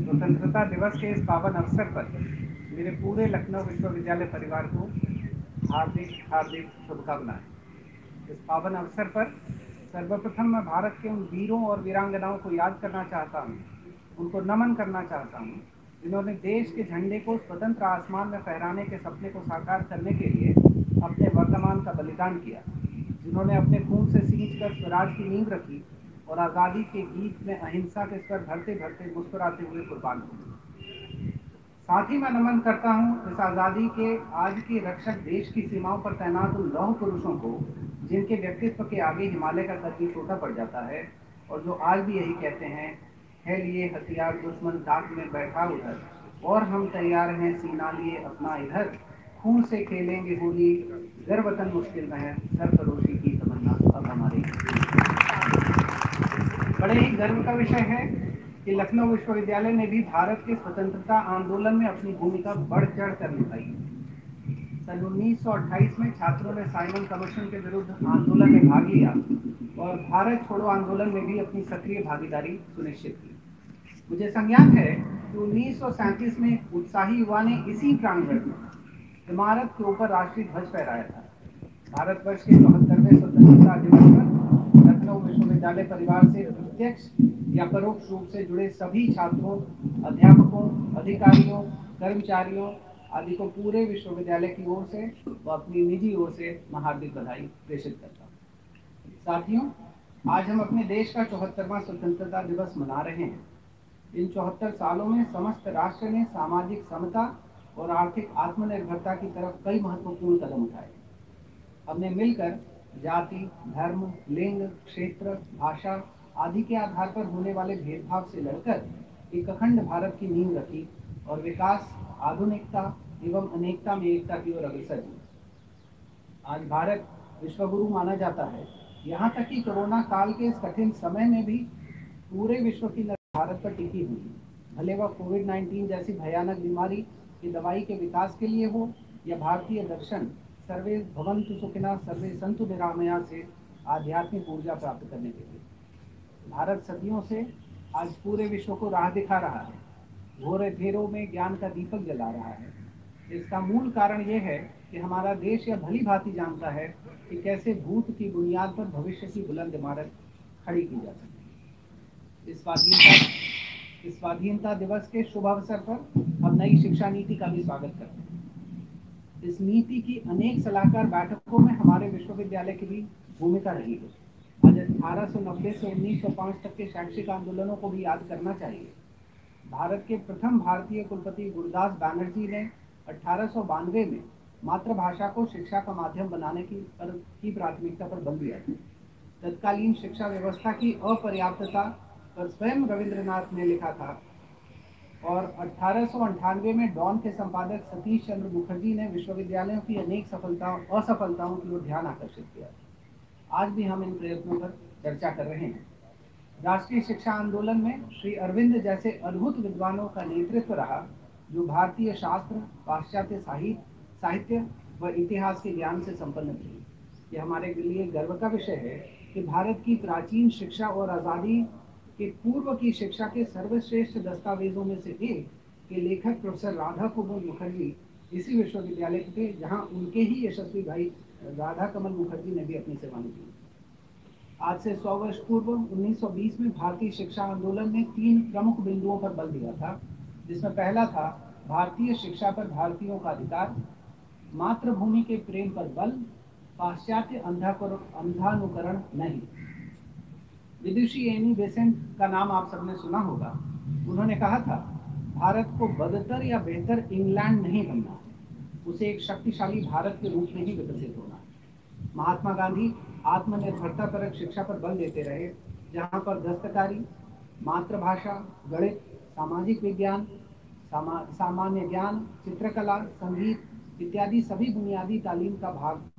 स्वतंत्रता दिवस के इस पावन अवसर पर मेरे पूरे लखनऊ विश्वविद्यालय परिवार को हार्दिक हार्दिक शुभकामनाएं। इस पावन अवसर पर सर्वप्रथम मैं भारत के उन वीरों और वीरांगनाओं को याद करना चाहता हूं, उनको नमन करना चाहता हूं, जिन्होंने देश के झंडे को स्वतंत्र आसमान में फहराने के सपने को साकार करने के लिए अपने वर्तमान का बलिदान किया, जिन्होंने अपने खून से सींचकर स्वराज की नींव रखी और आज़ादी के गीत में अहिंसा के स्वर भरते भरते मुस्कुराते हुए कुर्बान हुए। साथ ही मैं नमन करता हूं इस आज़ादी के आज के रक्षक देश की सीमाओं पर तैनात उन लौह पुरुषों को, जिनके व्यक्तित्व के आगे हिमालय का कद भी छोटा पड़ जाता है और जो आज भी यही कहते हैं, है लिए हथियार दुश्मन ताक में बैठा उधर और हम तैयार हैं सीना लिए अपना इधर, खून से खेलेंगे होली घर वतन मुश्किल में है, सरफरोशी की तमन्ना अब हमारी। बड़े ही गर्व का विषय है कि लखनऊ विश्वविद्यालय ने भी भारत के स्वतंत्रता आंदोलन में अपनी भूमिका बढ़ चढ़ कर निभाई। सन 1928 में छात्रों ने साइमन कमीशन के विरुद्ध आंदोलन में भाग लिया और भारत छोड़ो आंदोलन में भी अपनी सक्रिय भागीदारी सुनिश्चित की। मुझे संज्ञान है कि 1937 में उत्साही युवा ने इसी प्रांगण में इमारत के ऊपर राष्ट्रीय ध्वज फहराया था। भारतवर्ष के 74वें स्वतंत्रता दिवस पर लखनऊ विश्वविद्यालय परिवार से प्रत्यक्ष या परोक्ष रूप से जुड़े सभी छात्रों, अध्यापकों, अधिकारियों, कर्मचारियों आदि को पूरे विश्वविद्यालय की ओर से व अपनी निजी ओर से मैं हार्दिक बधाई प्रेषित करता हूँ। साथियों, आज हम अपने देश का 74वां स्वतंत्रता दिवस मना रहे हैं। इन 74 सालों में समस्त राष्ट्र ने सामाजिक समता और आर्थिक आत्मनिर्भरता की तरफ कई महत्वपूर्ण कदम उठाए। हमने मिलकर जाति, धर्म, लिंग, क्षेत्र, भाषा आदि के आधार पर होने वाले भेदभाव से लड़कर एक अखंड भारत की नींव रखी और विकास, आधुनिकता एवं अनेकता में एकता की ओर अग्रसर हुआ। आज भारत विश्वगुरु माना जाता है। यहाँ तक कि कोरोना काल के इस कठिन समय में भी पूरे विश्व की नजर भारत पर टिकी हुई, भले वह कोविड-19 जैसी भयानक बीमारी की दवाई के विकास के लिए हो या भारतीय दर्शन सर्वे भवन्तु सुखिनः सर्वे सन्तु निरामया से आध्यात्मिक ऊर्जा प्राप्त करने के लिए। भारत सदियों से आज पूरे विश्व को राह दिखा रहा है, घोर अंधेरों में ज्ञान का दीपक जला रहा है। इसका मूल कारण यह है कि हमारा देश यह भली भांति जानता है कि कैसे भूत की बुनियाद पर भविष्य की बुलंद इमारत खड़ी की जा सकती है। इस स्वाधीनता दिवस के शुभ अवसर पर हम नई शिक्षा नीति का भी स्वागत करते हैं। इस नीति की अनेक सलाहकार बैठकों में हमारे विश्वविद्यालय की भी भूमिका रही है। आज 1890 से 1905 तक के शैक्षिक आंदोलनों को भी याद करना चाहिए। भारत के प्रथम भारतीय कुलपति गुरुदास बैनर्जी ने 1892 में मातृभाषा को शिक्षा का माध्यम बनाने की प्राथमिकता पर बल दिया था। तत्कालीन शिक्षा व्यवस्था की अपर्याप्तता पर स्वयं रविंद्रनाथ ने लिखा था, और 1898 में डॉन के संपादक सतीश चंद्र मुखर्जी ने विश्वविद्यालयों की अनेक असफलताओं की ओर ध्यान आकर्षित किया। आज भी हम इन प्रयत्नों पर चर्चा कर रहे हैं। राष्ट्रीय शिक्षा आंदोलन में श्री अरविंद जैसे अद्भुत विद्वानों का नेतृत्व रहा, जो भारतीय शास्त्र, पाश्चात्य साहित्य व इतिहास के ज्ञान से संपन्न थे। यह हमारे लिए गर्व का विषय है कि भारत की प्राचीन शिक्षा और आज़ादी के पूर्व की शिक्षा के सर्वश्रेष्ठ दस्तावेजों में से एक के लेखक प्रोफेसर राधा कुमार मुखर्जी इसी विश्वविद्यालय के थे, जहां उनके ही यशस्वी भाई राधा कमल मुखर्जी ने भी अपनी सेवाएं की। आज से 100 वर्ष पूर्व 1920 में भारतीय शिक्षा आंदोलन ने 3 प्रमुख बिंदुओं पर बल दिया था, जिसमें पहला था भारतीय शिक्षा पर भारतीयों का अधिकार, मातृभूमि के प्रेम पर बल, पाश्चात्य अंधानुकरण नहीं। विदुषी एनी बेसेंट का नाम आप सबने सुना होगा। उन्होंने कहा था, भारत को बदतर या बेहतर इंग्लैंड नहीं बनना, उसे एक शक्तिशाली भारत के रूप में ही विकसित होना। महात्मा गांधी आत्मनिर्भरता परक शिक्षा पर बल देते रहे, जहां पर दस्तकारी, मातृभाषा, गणित, सामाजिक विज्ञान, सामान्य ज्ञान, चित्रकला, संगीत इत्यादि सभी बुनियादी तालीम का भाग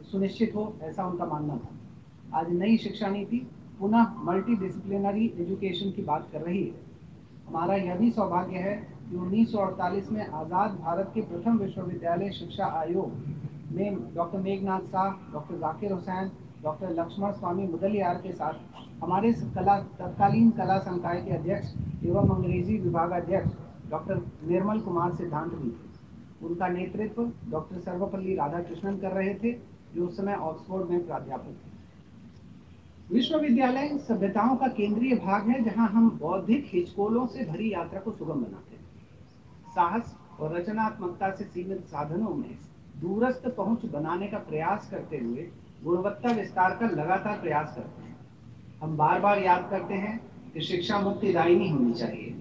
सुनिश्चित हो, ऐसा उनका मानना था। आज नई शिक्षा नीति पुनः मल्टी डिसिप्लिनरी एजुकेशन की बात कर रही है। हमारा यह भी सौभाग्य है कि 1948 में आज़ाद भारत के प्रथम विश्वविद्यालय शिक्षा आयोग में doctor Meghnad Saha, doctor Zakir Hussain, doctor Lakshman Swami Mudaliar के साथ हमारे तत्कालीन कला संकाय के अध्यक्ष एवं अंग्रेजी विभागाध्यक्ष डॉक्टर निर्मल कुमार सिद्धांत भी थे। उनका नेतृत्व डॉक्टर सर्वपल्ली राधाकृष्णन कर रहे थे, जो उस समय ऑक्सफोर्ड में प्राध्यापक थे। विश्वविद्यालय सभ्यताओं का केंद्रीय भाग है, जहां हम बौद्धिक हिचकोलों से भरी यात्रा को सुगम बनाते हैं। साहस और रचनात्मकता से सीमित साधनों में दूरस्थ पहुंच बनाने का प्रयास करते हुए गुणवत्ता विस्तार का लगातार प्रयास करते हैं। हम बार बार याद करते हैं कि शिक्षा मुक्तिदायिनी होनी चाहिए।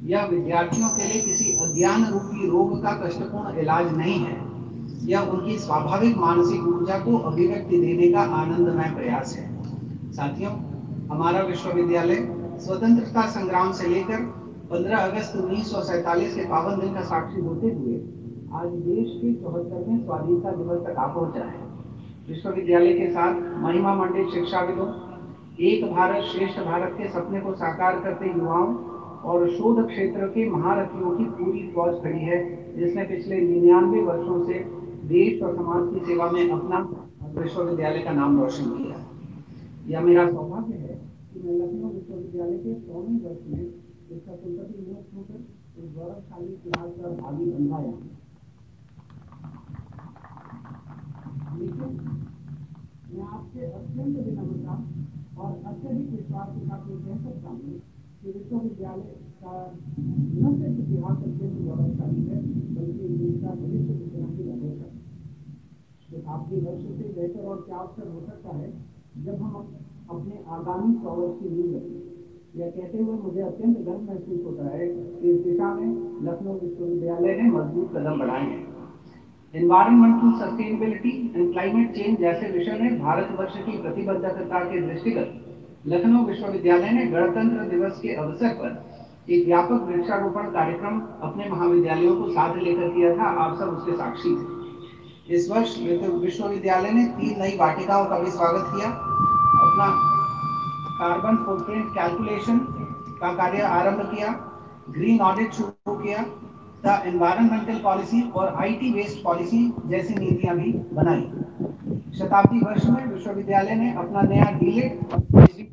यह विद्यार्थियों के लिए किसी अज्ञान रूपी रोग का कष्टपूर्ण इलाज नहीं है। यह उनकी स्वाभाविक मानसिक ऊर्जा को अभिव्यक्ति देने का आनंदमय प्रयास है। साथियों, हमारा विश्वविद्यालय स्वतंत्रता संग्राम से लेकर 15 अगस्त 1947 के पावन दिन का साक्षी होते हुए आज देश के 74वें स्वाधीनता दिवस तक आ पहुंचा है। विश्वविद्यालय के साथ महिमा मंडित शिक्षाविदों, एक भारत श्रेष्ठ भारत के सपने को साकार करते युवाओं और शोध क्षेत्र के महारथियों की पूरी फौज खड़ी है, जिसने पिछले 99 वर्षों से देश और समाज की सेवा में अपना विश्वविद्यालय का नाम रोशन किया है। यह मेरा सौभाग्य है कि मैं लखनऊ विश्वविद्यालय के 100वें वर्ष में इसका कुलपति नियुक्त होकर इस गौरवशाली इतिहास का भागी बन पाया हूँ। लेकिन मैं आपसे अत्यंत विनम्रता और अत्यधिक विश्वास के साथ ये कह सकता हूँ कि विश्वविद्यालय का न सिर्फ इतिहास अत्यंत गौरवशाली है, बल्कि इसका भविष्य इतना ही आदर्श है। शताब्दी वर्ष से बेहतर और क्या अवसर हो सकता है जब हम अपने आगामी 100 वर्ष की नींव रखें। यह कहते हुए मुझे अत्यंत गर्व महसूस होता है कि इस दिशा में लखनऊ विश्वविद्यालय ने मजबूत कदम बढ़ाए हैं। Environmental sustainability and climate change जैसे विषय में भारतवर्ष की प्रतिबद्धता के दृष्टिगत लखनऊ विश्वविद्यालय ने गणतंत्र दिवस के अवसर पर एक व्यापक वृक्षारोपण कार्यक्रम अपने महाविद्यालयों को साथ लेकर किया था। आप सब उसके साक्षी थे। इस वर्ष विश्वविद्यालय ने 3 नई वाटिकाओं का भी स्वागत किया, अपना कार्बन फुटप्रिंट कैलकुलेशन का कार्य आरंभ किया, ग्रीन ऑडिट शुरू किया, द एनवायरमेंटल पॉलिसी और आईटी वेस्ट पॉलिसी जैसी नीतियां भी बनाई। शताब्दी वर्ष में विश्वविद्यालय ने अपना नया डीलिट और पीएचडी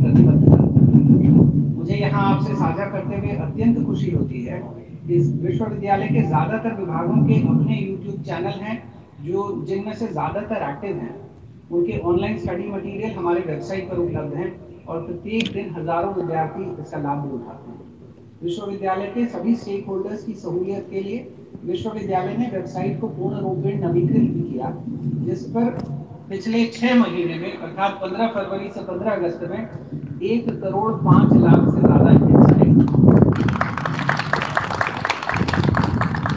प्रतिबद्धता। मुझे यहाँ आपसे साझा करते हुए अत्यंत खुशी होती है। इस विश्वविद्यालय के ज़्यादातर विभागों के अपने YouTube चैनल हैं, जो जिनमें से ज़्यादातर एक्टिव हैं। उनके ऑनलाइन स्टडी मटेरियल हमारे वेबसाइट पर उपलब्ध हैं और प्रत्येक दिन हजारों विद्यार्थी इसका लाभ भी उठाते हैं। विश्वविद्यालय के सभी स्टेक होल्डर्स की सहूलियत के लिए विश्वविद्यालय ने वेबसाइट को पूर्ण रूप में नवीकृत भी किया, जिस पर पिछले 6 महीने में अर्थात 15 फरवरी से 15 अगस्त में 1,05,00,000 से ज्यादा हिट्स आए।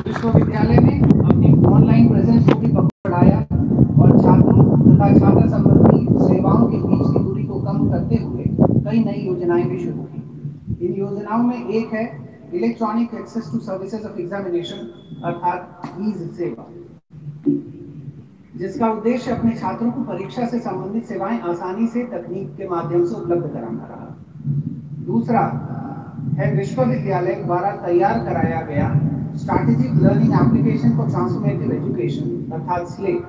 विश्वविद्यालय ने अपनी ऑनलाइन प्रेजेंस को भी बढ़ाया और छात्रों तथा छात्र संबंधी सेवाओं के बीच की दूरी को कम करते हुए कई नई योजनाएं भी शुरू की। इन योजनाओं में एक है electronic access to services of examination अर्थात ईज सेवा, जिसका उद्देश्य अपने छात्रों को परीक्षा से संबंधित सेवाएं आसानी से तकनीक के माध्यम से उपलब्ध कराना रहा। दूसरा है विश्वविद्यालय द्वारा तैयार कराया गया strategic learning application for transformative education अर्थात स्लेट।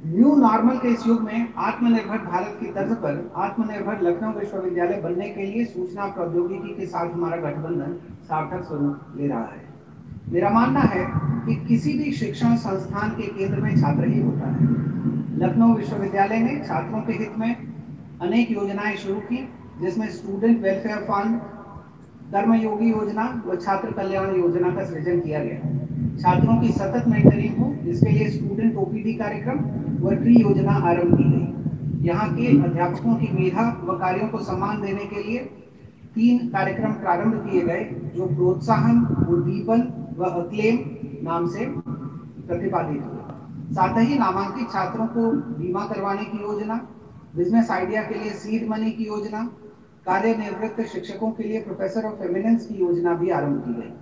न्यू नॉर्मल के इस युग में आत्मनिर्भर भारत की तर्ज पर आत्मनिर्भर लखनऊ विश्वविद्यालय बनने के लिए सूचना प्रौद्योगिकी के साथ हमारा गठबंधन सार्थक स्वरूप ले रहा है। मेरा मानना है कि किसी भी शिक्षण संस्थान के केंद्र में छात्र ही होता है। लखनऊ विश्वविद्यालय ने छात्रों के हित में अनेक योजनाएं शुरू की, जिसमें स्टूडेंट वेलफेयर फंड, कर्मयोगी योजना व छात्र कल्याण योजना का सृजन किया गया। छात्रों की सतत मेंटरिंग हो, इसके लिए स्टूडेंट ओपीडी कार्यक्रम व ट्री योजना आरंभ की गई। यहाँ के अध्यापकों की मेधा व कार्यों को सम्मान देने के लिए 3 कार्यक्रम प्रारंभ किए गए, जो प्रोत्साहन, उद्दीपन व अक्लेम नाम से प्रतिपादित हुए। साथ ही नामांकित छात्रों को बीमा करवाने की योजना, बिजनेस आइडिया के लिए सीड मनी की योजना, कार्यनिवृत्त शिक्षकों के लिए प्रोफेसर ऑफ एमिनेंस की योजना भी आरंभ की गई।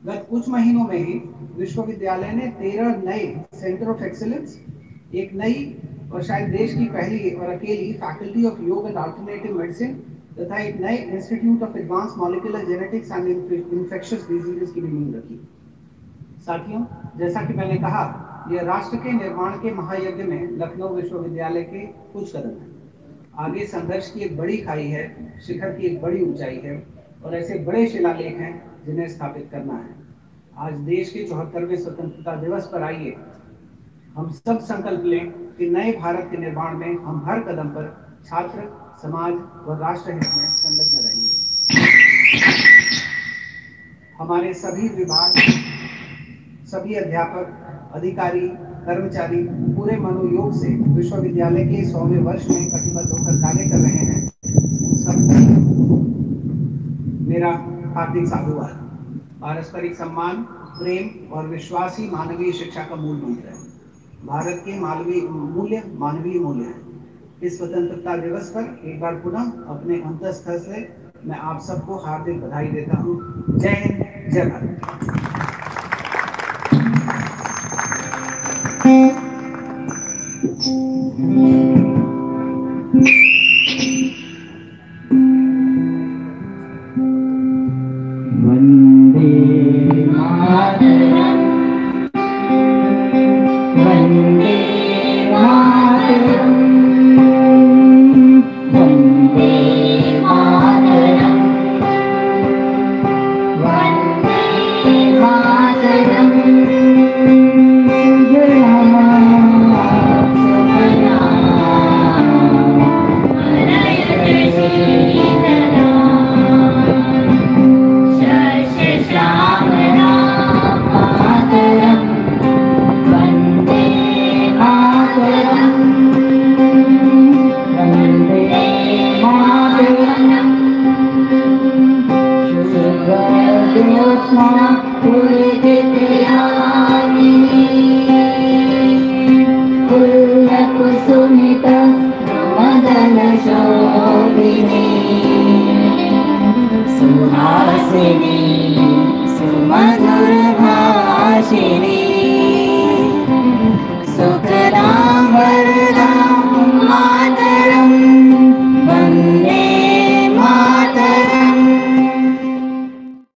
गत कुछ महीनों में ही विश्वविद्यालय ने 13 नए सेंटर ऑफ एक्सीलेंस, एक नई और शायद देश की पहली और अकेली फैकल्टी ऑफ योग एंड अल्टरनेटिव मेडिसिन तथा एक नए institute of advance molecular genetics and infectious diseases की भी नींव रखी। साथियों, जैसा कि मैंने कहा, यह राष्ट्र के निर्माण के महायज्ञ में लखनऊ विश्वविद्यालय के कुछ कदम हैं। आगे संघर्ष की एक बड़ी खाई है, शिखर की एक बड़ी ऊंचाई है और ऐसे बड़े शिलालेख हैं जिन्हें स्थापित करना है। आज देश के 74वें स्वतंत्रता दिवस पर आइए हम सब संकल्प लें कि नए भारत के निर्माण में हम हर कदम पर छात्र, समाज व राष्ट्र हित में संलग्न रहेंगे। हमारे सभी विभाग, सभी अध्यापक, अधिकारी, कर्मचारी पूरे मनोयोग से विश्वविद्यालय के 100वें वर्ष में कटिबद्ध होकर कार्य कर रहे हैं। उन सबको मेरा हार्दिक साधुवाद। पारस्परिक सम्मान, प्रेम और विश्वास ही मानवीय शिक्षा का मूल मंत्र है। भारत के मानवीय मूल्य है। इस स्वतंत्रता दिवस पर एक बार पुनः अपने अंतःस्थल से मैं आप सबको हार्दिक बधाई देता हूँ। जय हिंद, जय भारत। सुहासिनी